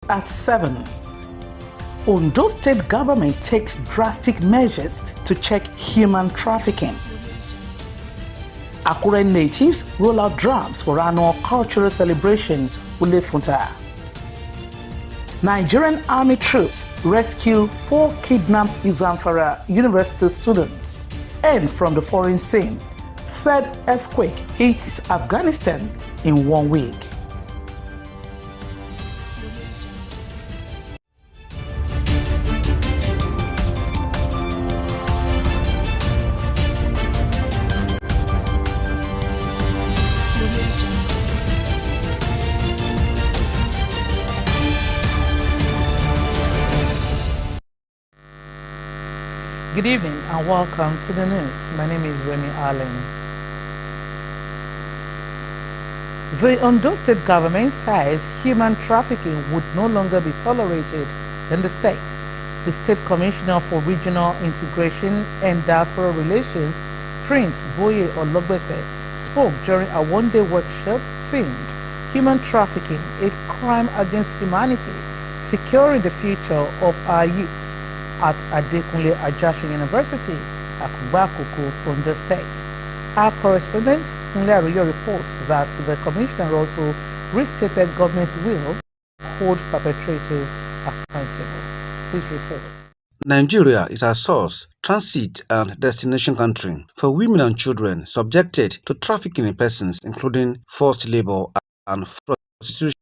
At 7. Ondo State government takes drastic measures to check human trafficking. Akure natives roll out drums for annual cultural celebration, Ulefunta. Nigerian army troops rescue 4 kidnapped Zamfara University students. And from the foreign scene, 3rd earthquake hits Afghanistan in 1 week. Good evening and welcome to the news. My name is Remy Allen. The Ondo State government says human trafficking would no longer be tolerated in the state. The State Commissioner for Regional Integration and Diaspora Relations, Prince Boye Ologbese, spoke during a one-day workshop themed Human Trafficking, a Crime Against Humanity, Securing the Future of Our Youth, at Adekunle Ajashin University, Akugba Akoko, Ondo State. Our correspondent, Nle Aruyo, reports that the commissioner also restated government's will to hold perpetrators accountable. Please report. Nigeria is a source, transit and destination country for women and children subjected to trafficking in persons, including forced labor and prostitution.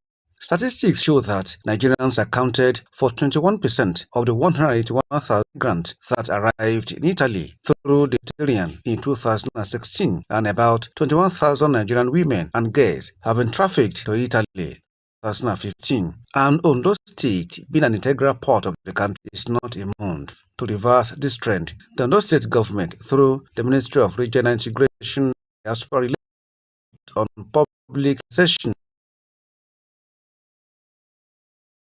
Statistics show that Nigerians accounted for 21% of the 181,000 migrants that arrived in Italy through the Mediterranean in 2016, and about 21,000 Nigerian women and girls have been trafficked to Italy in 2015. And Ondo State, being an integral part of the country, is not immune to reverse this trend. The Ondo State government, through the Ministry of Regional Integration and Diaspora Relations, on public session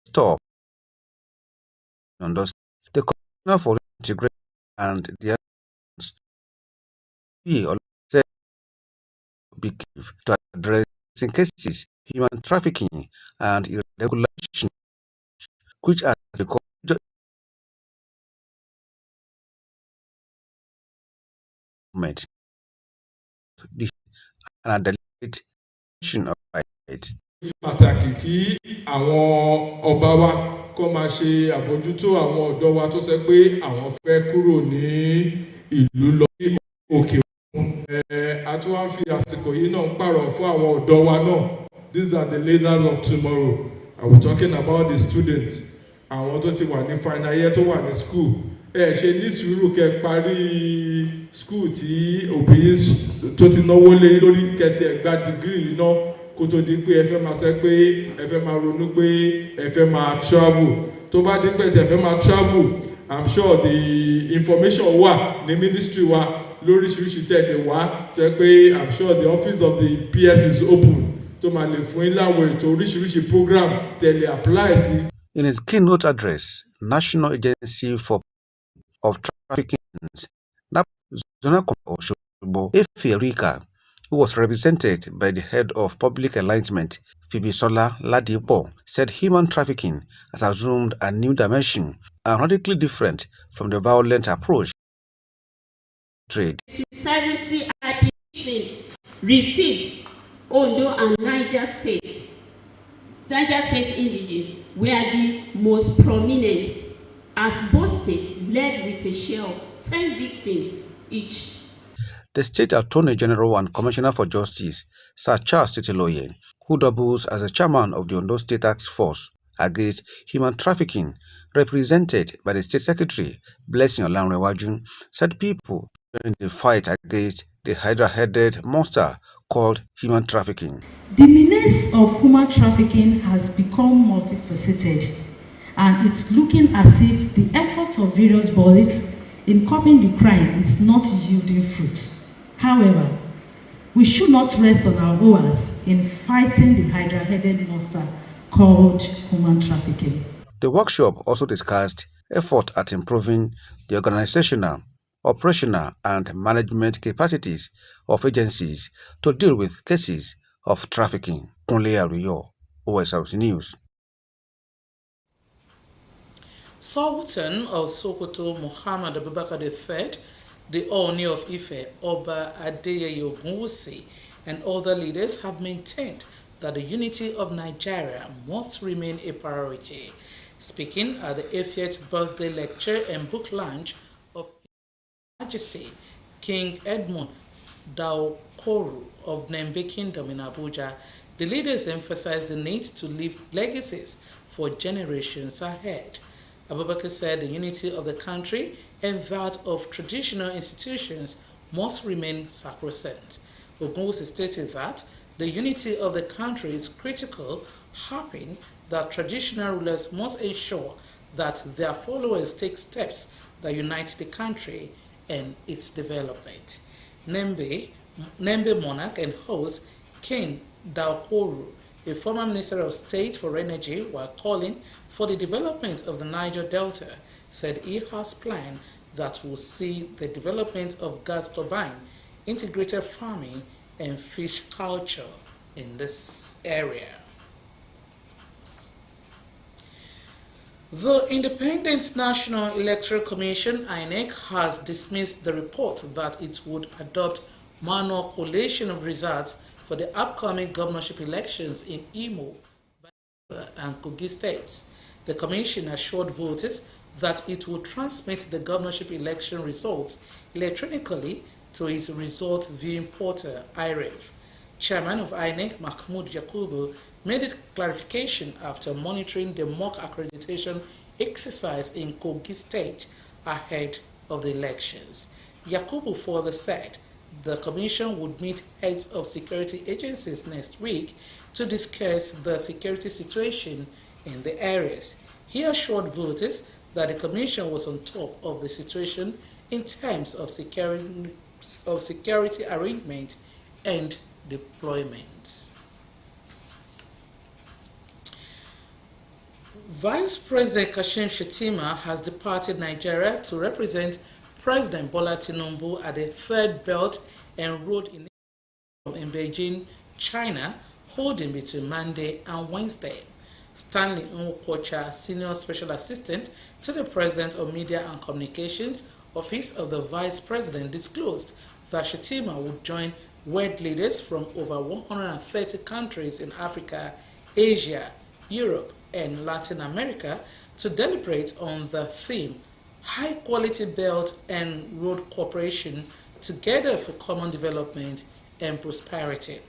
stop Ondo State, the Commissioner for Integration and the said be careful to addressing cases human trafficking and irregulation, which has become government and the delegation of rights. Pàtàkì kí àwọn ọba wa kó máa ṣe àbójútó àwọn ọ̀dọ́ wa tó ṣe pé àwọn fẹ́ kúrò ní ìlú lọ sí òkè òkun. A tún wá fi àsìkò yìí náà pààrọ̀ fún àwọn ọ̀dọ́ wa náà. These are the leaders of tomorrow. I was talking about the students. Àwọn tó ti wà ní final year tó wà ní school. Ṣe ní sùúrù kẹ́ parí school tí òbí tó ti náwó lé lórí kẹ́ ti gba degree yìí náà. Kó tó di pé ẹ fẹ́ máa ṣe pé ẹ fẹ́ máa ronú pé ẹ fẹ́ máa travel. Tó bá di pé ẹ fẹ́ máa travel, I'm sure the information wà ní ministry wa lóríṣiríṣi tẹ̀lé wá tẹ́ pé I'm sure the office of the PS is open tó máa lè fún yín láwọn ètò oríṣiríṣi program tẹ̀lé apply sí. In his keynote address, National Agency of Trafficking, Zona Osogbo, Eferica, who was represented by the head of public enlightenment, Fibisola Ladipo, said human trafficking has assumed a new dimension and radically different from the violent approach trade. 70 IP victims received Ondo and Niger states. Niger State indigenes were the most prominent, as both states led with a share of 10 victims each. The State Attorney General and Commissioner for Justice, Sir Charles Titiloye, who doubles as the chairman of the Ondo State Task Force Against Human Trafficking, represented by the State Secretary, Blessing Olanrewaju, said people in the fight against the hydra-headed monster called human trafficking. The menace of human trafficking has become multifaceted, and it's looking as if the efforts of various bodies in curbing the crime is not yielding fruit. However, we should not rest on our laurels in fighting the hydra-headed monster called human trafficking. The workshop also discussed efforts at improving the organizational, operational, and management capacities of agencies to deal with cases of trafficking. Only Osrc News. Sultan of Sokoto Muhammad Abubakar III, the Ooni of Ife, Oba Adeyeye Ogunwusi, and other leaders have maintained that the unity of Nigeria must remain a priority. Speaking at the 80th birthday lecture and book launch of His Majesty King Edmund Daokoru of Nembe Kingdom in Abuja, the leaders emphasized the need to leave legacies for generations ahead. Abubakar said the unity of the country and that of traditional institutions must remain sacrosanct. Ogunwusi stated that the unity of the country is critical, harping that traditional rulers must ensure that their followers take steps that unite the country and its development. Nembe monarch and host King Daokoru, a former Minister of State for Energy, while calling for the development of the Niger Delta, said he has planned that will see the development of gas turbine, integrated farming, and fish culture in this area. The Independent National Electoral Commission (INEC) has dismissed the report that it would adopt manual collation of results for the upcoming governorship elections in Imo, Bayelsa, and Kogi states. The commission assured voters that it would transmit the governorship election results electronically to its result viewing portal, IREV. Chairman of INEC, Mahmoud Yakubu, made a clarification after monitoring the mock accreditation exercise in Kogi State ahead of the elections. Yakubu further said the commission would meet heads of security agencies next week to discuss the security situation in the areas. He assured voters that the commission was on top of the situation in terms of security arrangement and deployment. Vice President Kashim Shettima has departed Nigeria to represent President Bola Tinubu at the Third Belt and Road Initiative in Beijing, China, holding between Monday and Wednesday. Stanley Nwokocha, Senior Special Assistant to the President of Media and Communications, Office of the Vice President, disclosed that Shettima would join world leaders from over 130 countries in Africa, Asia, Europe, and Latin America to deliberate on the theme High Quality Belt and Road Cooperation Together for Common Development and Prosperity.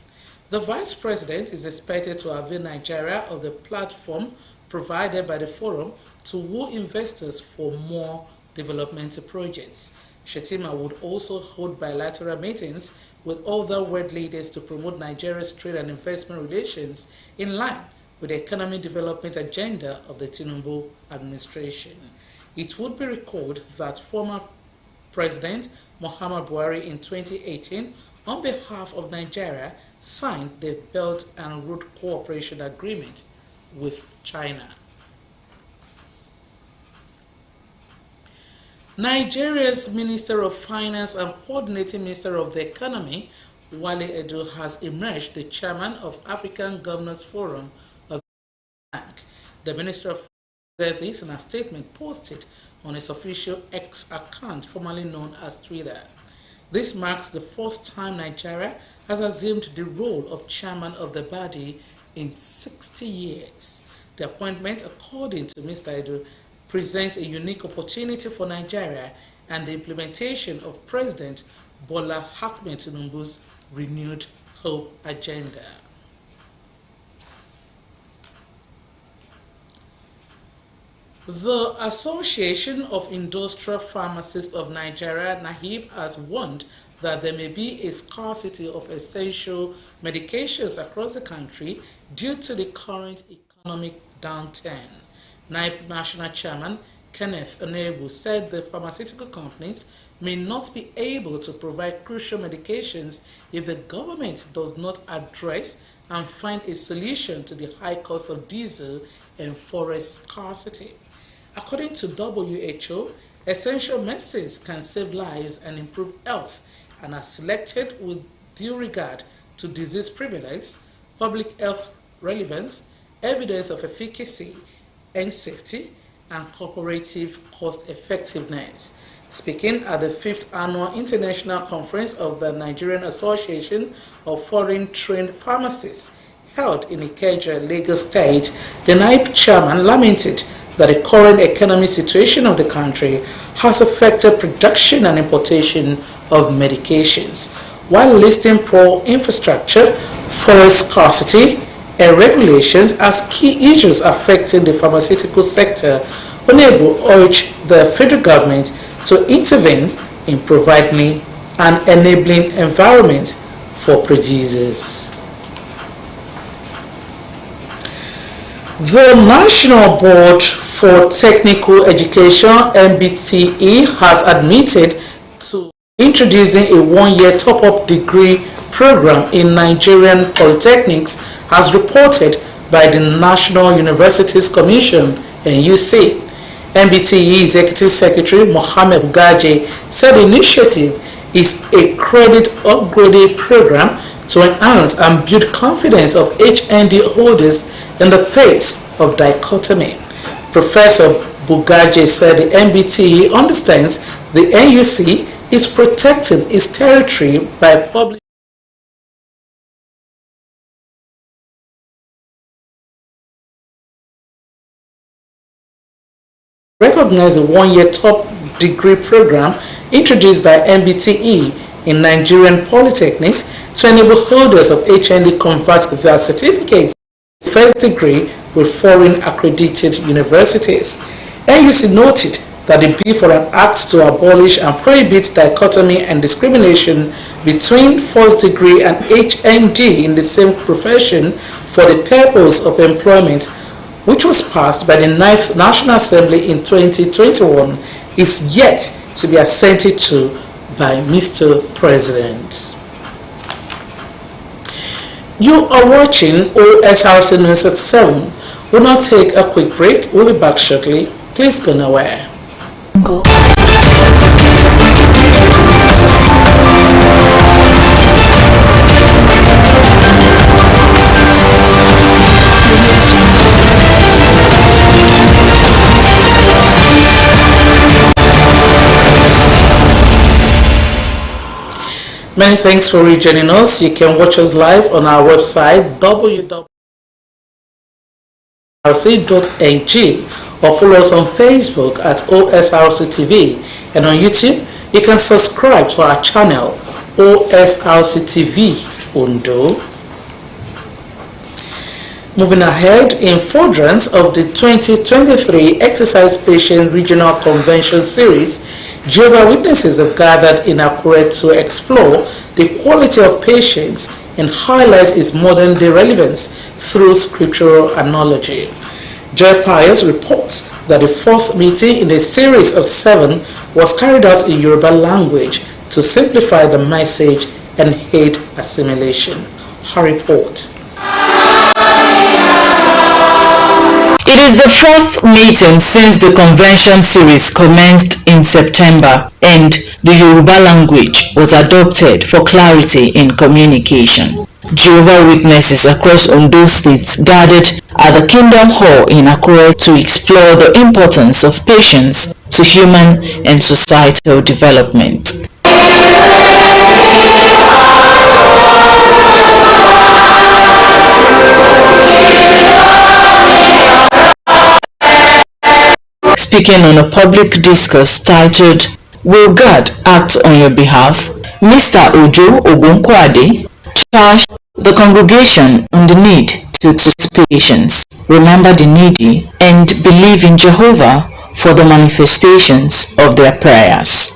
The Vice President is expected to avail Nigeria of the platform provided by the forum to woo investors for more developmental projects. Shettima would also hold bilateral meetings with other world leaders to promote Nigeria's trade and investment relations in line with the economic development agenda of the Tinubu administration. It would be recalled that former President Muhammad Buhari in 2018, on behalf of Nigeria, signed the Belt and Road Cooperation Agreement with China. Nigeria's Minister of Finance and Coordinating Minister of the Economy, Wale Edo, has emerged the chairman of African Governors Forum of the Bank. The Minister of Finance said this in a statement posted on his official X account, formerly known as Twitter. This marks the first time Nigeria has assumed the role of chairman of the body in 60 years. The appointment, according to Mr. Edo, presents a unique opportunity for Nigeria and the implementation of President Bola Ahmed Tinubu's renewed hope agenda. The Association of Industrial Pharmacists of Nigeria, NAHIB, has warned that there may be a scarcity of essential medications across the country due to the current economic downturn. NAHIB National Chairman Kenneth Onebu said the pharmaceutical companies may not be able to provide crucial medications if the government does not address and find a solution to the high cost of diesel and forest scarcity. According to WHO, essential medicines can save lives and improve health and are selected with due regard to disease prevalence, public health relevance, evidence of efficacy and safety, and cooperative cost effectiveness. Speaking at the 5th Annual International Conference of the Nigerian Association of Foreign Trained Pharmacists held in Ikeja, Lagos State, the NIPE chairman lamented that the current economic situation of the country has affected production and importation of medications, while listing poor infrastructure, forest scarcity, and regulations as key issues affecting the pharmaceutical sector. Honorable urged the federal government to intervene in providing an enabling environment for producers. The National Board for Technical Education (NBTE) has admitted to introducing a one-year top-up degree program in Nigerian polytechnics, as reported by the National Universities Commission (NUC). NBTE Executive Secretary Mohammed Bugaje said the initiative is a credit upgrading program to enhance and build confidence of HND holders in the face of dichotomy. Professor Bugaje said the NBTE understands the NUC is protecting its territory by publishing recognize a one-year top degree program introduced by NBTE in Nigerian polytechnics to enable holders of HND convert their certificates to first degree with foreign accredited universities. NUC noted that the bill for an act to abolish and prohibit dichotomy and discrimination between first degree and HND in the same profession for the purpose of employment, which was passed by the 9th National Assembly in 2021, is yet to be assented to by Mr. President. You are watching Osrc News at 7. We'll now take a quick break. We'll be back shortly. Please go nowhere. Go. Many thanks for rejoining us. You can watch us live on our website www.osrc.ng or follow us on Facebook at OSRC TV, and on YouTube you can subscribe to our channel OSRC TV Ondo. Moving ahead, in furtherance of the 2023 Exercise Patient Regional Convention Series, Jehovah's Witnesses have gathered in Akure to explore the quality of patience and highlight its modern-day relevance through scriptural analogy. Joy Pius reports that the fourth meeting in a series of 7 was carried out in Yoruba language to simplify the message and aid assimilation. Her report. It is the 4th meeting since the convention series commenced in September, and the Yoruba language was adopted for clarity in communication. Jehovah's Witnesses across Ondo State gathered at the Kingdom Hall in Akure to explore the importance of patience to human and societal development. Speaking on a public discourse titled, "Will God Act on Your Behalf?" Mr. Ojo Ogunkwade charged the congregation on the need to patience, remember the needy, and believe in Jehovah for the manifestations of their prayers.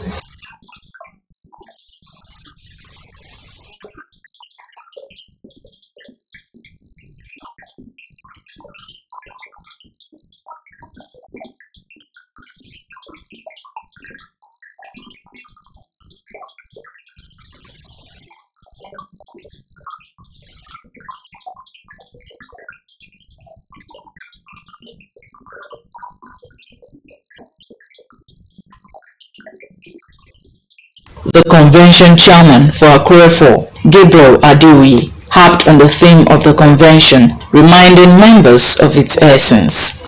The convention chairman for Akure 4, Gabriel Adeoye, harped on the theme of the convention, reminding members of its essence.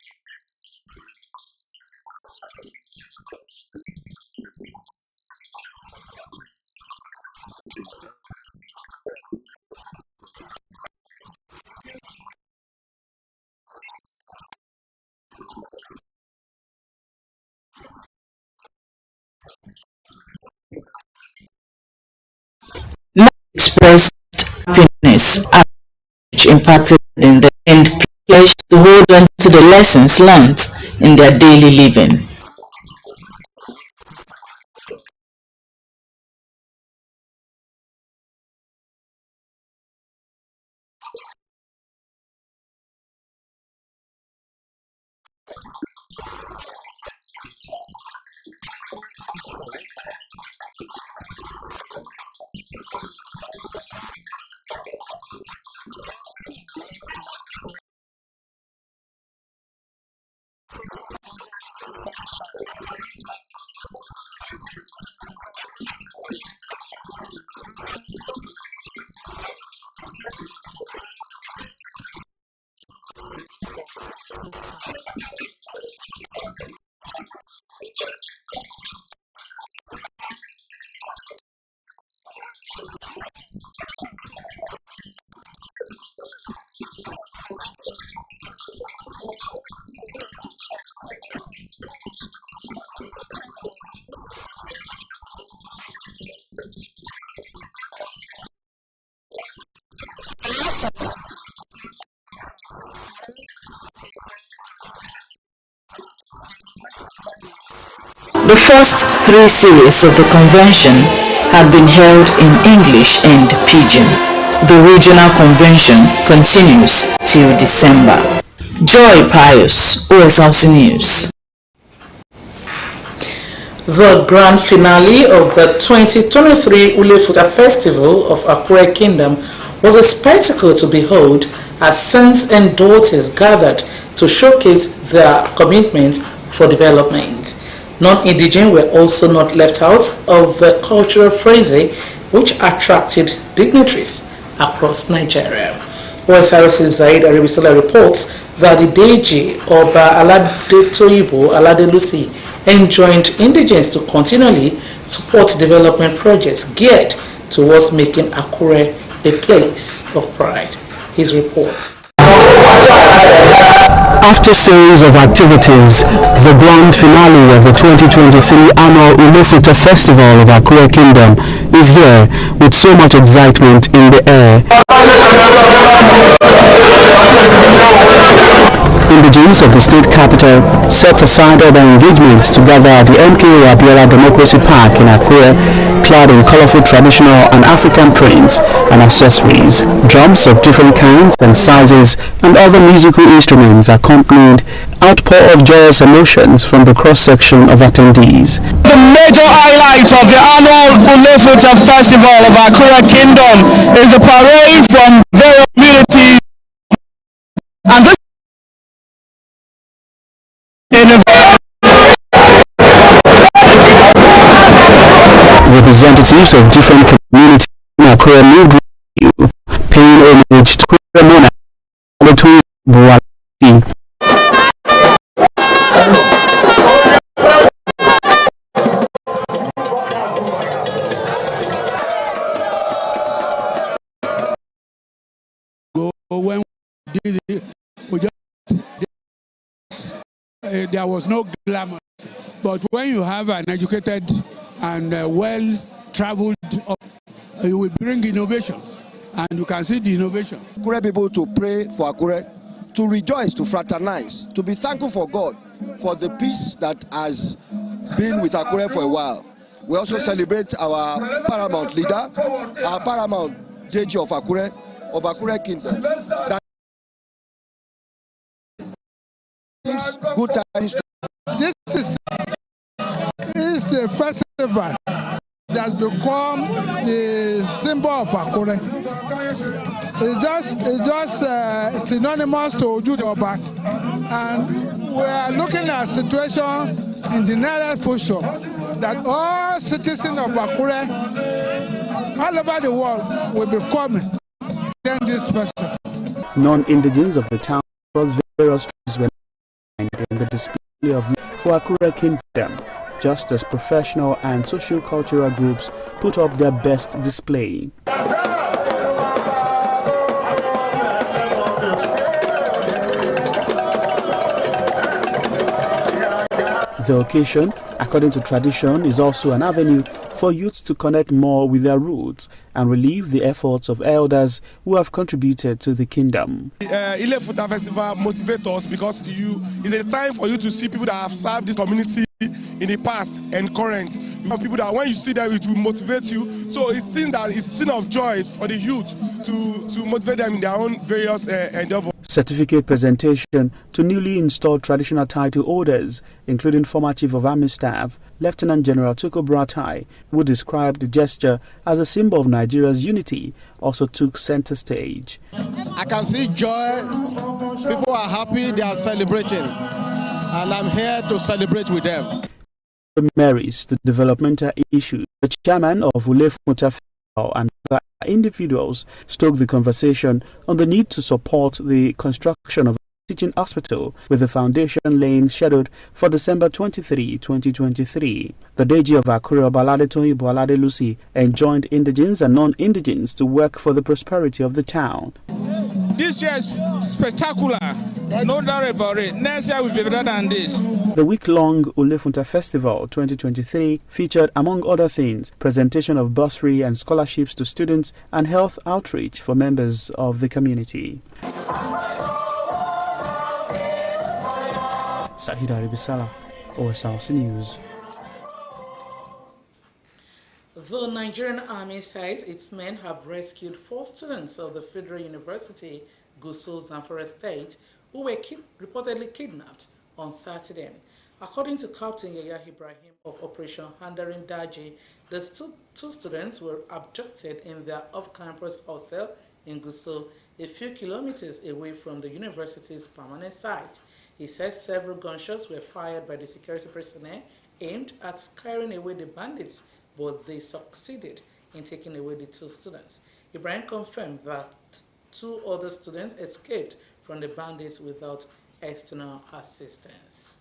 expressed happiness at which impacted in them and pledged to hold on to the lessons learned in their daily living. The first 3 series of the convention had been held in English and Pidgin. The regional convention continues till December. Joy Pius, Osrc News. The grand finale of the 2023 Ulefuta Festival of Akure Kingdom was a spectacle to behold as sons and daughters gathered to showcase their commitment for development. Non-indigenous were also not left out of the cultural frenzy which attracted dignitaries across Nigeria. Osrc Zaid Aribisola reports that the Deji Oba Aladetoyibo Aladelusi enjoined indigenes to continually support development projects geared towards making Akure a place of pride. His report. After a series of activities, the grand finale of the 2023 annual Ulefuta Festival of Akure Kingdom is here with so much excitement in the air. Indigenes of the state capital set aside other engagements to gather at the MKO Abiola Democracy Park in Akure, clad in colorful traditional and African prints and accessories. Drums of different kinds and sizes and other musical instruments accompanied outpour of joyous emotions from the cross-section of attendees. The major highlight of the annual Ulefuta Festival of Akure Kingdom is a parade from various communities, and this representatives of different communities in Akure moved paying homage to Akure monarch Buwalati. When we did it, there was no glamour. But when you have an educated and well-traveled, you will bring innovations, and you can see the innovation. Akure people to pray for Akure, to rejoice, to fraternize, to be thankful for God for the peace that has been with Akure for a while. We also celebrate our paramount leader, our paramount JG of Akure Kingdom. That good times. This is a festival that has become the symbol of Akure. It's just synonymous to Ojude Oba, and we are looking at a situation in the near future that all citizens of Akure all over the world will be coming to this festival. Non-indigenes of the town across various tribes were in the display of for Akure Kingdom, just as professional and socio-cultural groups put up their best display. The occasion, according to tradition, is also an avenue for youth to connect more with their roots and relieve the efforts of elders who have contributed to the kingdom. Ile Futa Festival motivates us because it's a time for you to see people that have served this community in the past and current. You have people that when you see them, it will motivate you. So it's a thing of joy for the youth to motivate them in their own various endeavors. Certificate presentation to newly installed traditional title holders, including former Chief of Army Staff, Lieutenant General Tuko Buratai, who described the gesture as a symbol of Nigeria's unity, also took center stage. I can see joy. People are happy. They are celebrating. And I'm here to celebrate with them. Marries to developmental issues. The chairman of Ulef Mutaf and other individuals stoked the conversation on the need to support the construction of a teaching hospital with the foundation laying scheduled for December 23, 2023. The DG of Akure, Balade Toyin Balade Lucy, enjoined indigenes and non-indigenes to work for the prosperity of the town. This year is spectacular. No doubt about it. Next year will be better than this. The week-long Ulefunta Festival 2023 featured, among other things, presentation of bursary and scholarships to students and health outreach for members of the community. Sahida Ribisala, Osrc News. The Nigerian Army says its men have rescued 4 students of the Federal University, Gusau, Zamfara State, who were reportedly kidnapped on Saturday. According to Captain Yahya Ibrahim of Operation Handarin Daji, the two students were abducted in their off-campus hostel in Gusau, a few kilometers away from the university's permanent site. He says several gunshots were fired by the security personnel aimed at scaring away the bandits, but they succeeded in taking away the 2 students. Ibrahim confirmed that 2 other students escaped from the bandits without external assistance.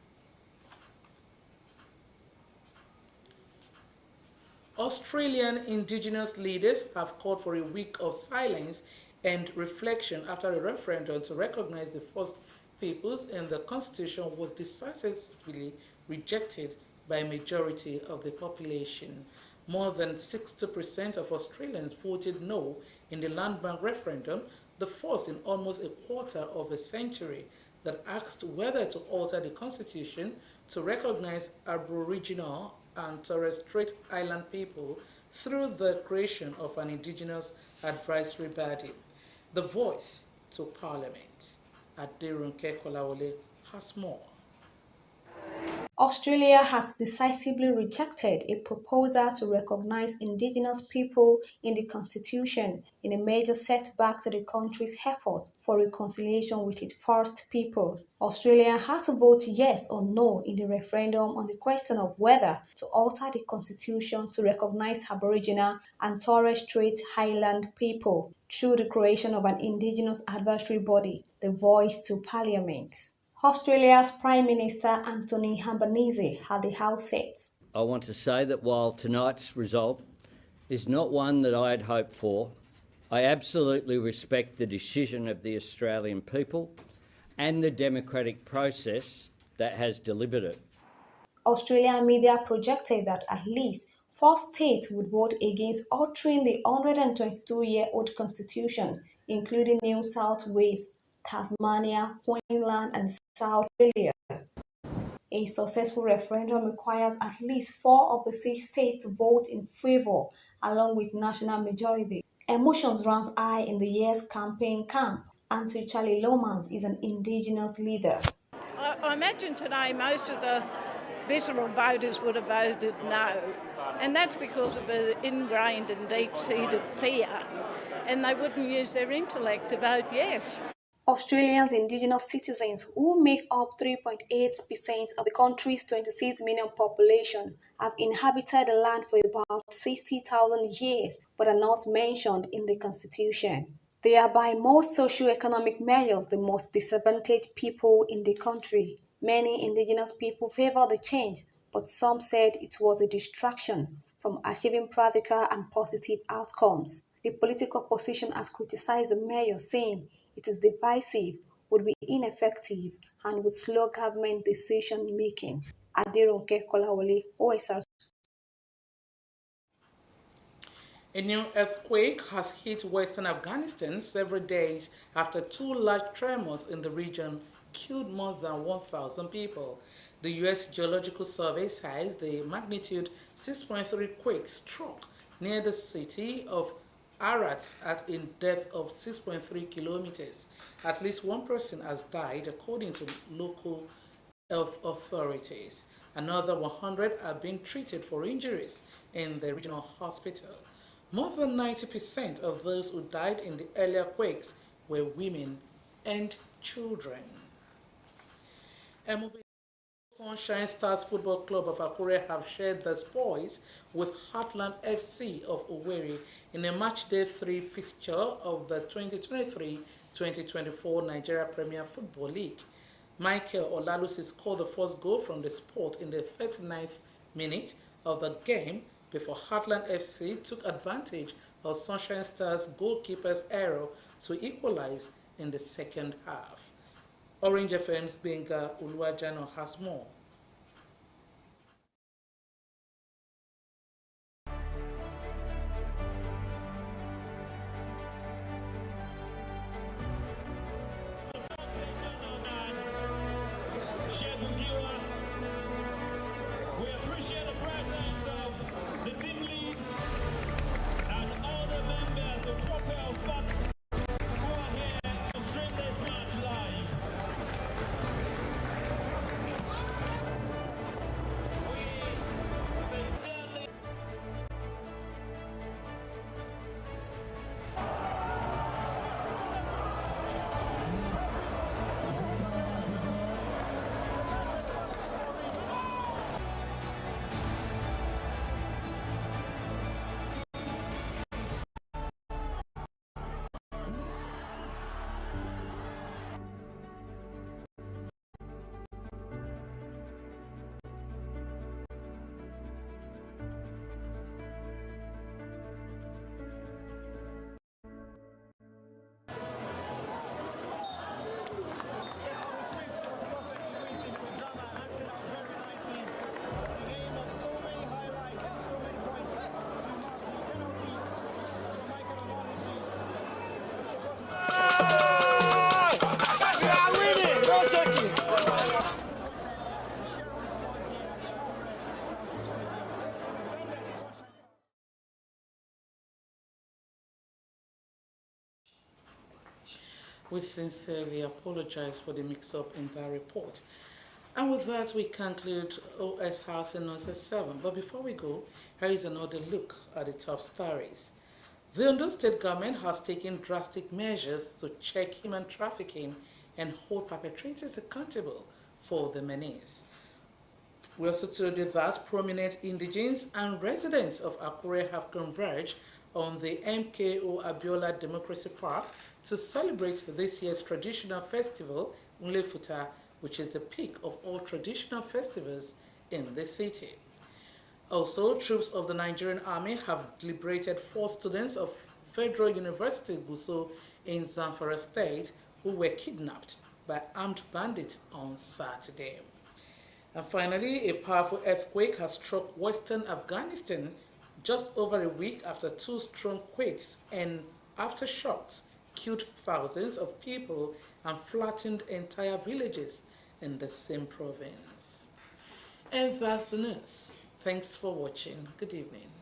Australian indigenous leaders have called for a week of silence and reflection after a referendum to recognize the First Peoples and the Constitution was decisively rejected by a majority of the population. More than 60% of Australians voted no in the land bank referendum, the first in almost a quarter of a century, that asked whether to alter the Constitution to recognize Aboriginal and Torres Strait Island people through the creation of an Indigenous Advisory Body. The Voice to Parliament. Aderunke Kolawole has more. Australia has decisively rejected a proposal to recognize indigenous people in the constitution in a major setback to the country's efforts for reconciliation with its First Peoples. Australia had to vote yes or no in the referendum on the question of whether to alter the constitution to recognize Aboriginal and Torres Strait Island people through the creation of an indigenous advisory body, the Voice to Parliament. Australia's Prime Minister Anthony Albanese had the outset. I want to say that while tonight's result is not one that I had hoped for, I absolutely respect the decision of the Australian people and the democratic process that has delivered it. Australian media projected that at least 4 states would vote against altering the 122-year-old constitution, including New South Wales, Tasmania, Queensland, and South Australia. A successful referendum requires at least 4 of the 6 states to vote in favour, along with national majority. Emotions ran high in the Yes campaign camp. Auntie Charlie Lomans is an Indigenous leader. I imagine today most of the visceral voters would have voted no, and that's because of an ingrained and deep-seated fear, and they wouldn't use their intellect to vote yes. Australians' Indigenous citizens, who make up 3.8% of the country's 26 million population, have inhabited the land for about 60,000 years but are not mentioned in the Constitution. They are by most socio-economic measures the most disadvantaged people in the country. Many Indigenous people favor the change, but some said it was a distraction from achieving practical and positive outcomes. The political opposition has criticized the measure, saying it is divisive, would be ineffective, and would slow government decision-making. Aderunke Kolawole, Osrc. A new earthquake has hit western Afghanistan several days after two large tremors in the region killed more than 1,000 people. The U.S. Geological Survey says the magnitude 6.3 quake struck near the city of Herat at a depth of 6.3 kilometers. At least one person has died, according to local health authorities. Another 100 are being treated for injuries in the regional hospital. More than 90% of those who died in the earlier quakes were women and children. And moving Sunshine Stars Football Club of Akure have shared the spoils with Heartland FC of Owerri in a matchday 3 fixture of the 2023-2024 Nigeria Premier Football League. Michael Olalusi scored the first goal from the spot in the 39th minute of the game before Heartland FC took advantage of Sunshine Stars goalkeeper's error to equalize in the second half. Orange FM's Benga Uluwajano has more. We sincerely apologize for the mix-up in that report. And with that, we conclude OS House and Nonsense 7. But before we go, here is another look at the top stories. The Ondo State government has taken drastic measures to check human trafficking and hold perpetrators accountable for the menace. We also told you that prominent indigents and residents of Akure have converged on the MKO Abiola Democracy Park to celebrate this year's traditional festival, Nlefuta, which is the peak of all traditional festivals in the city. Also, troops of the Nigerian Army have liberated 4 students of Federal University Gusau in Zamfara State who were kidnapped by armed bandits on Saturday. And finally, a powerful earthquake has struck western Afghanistan just over a week after 2 strong quakes and aftershocks killed thousands of people and flattened entire villages in the same province. And that's the news. Thanks for watching. Good evening.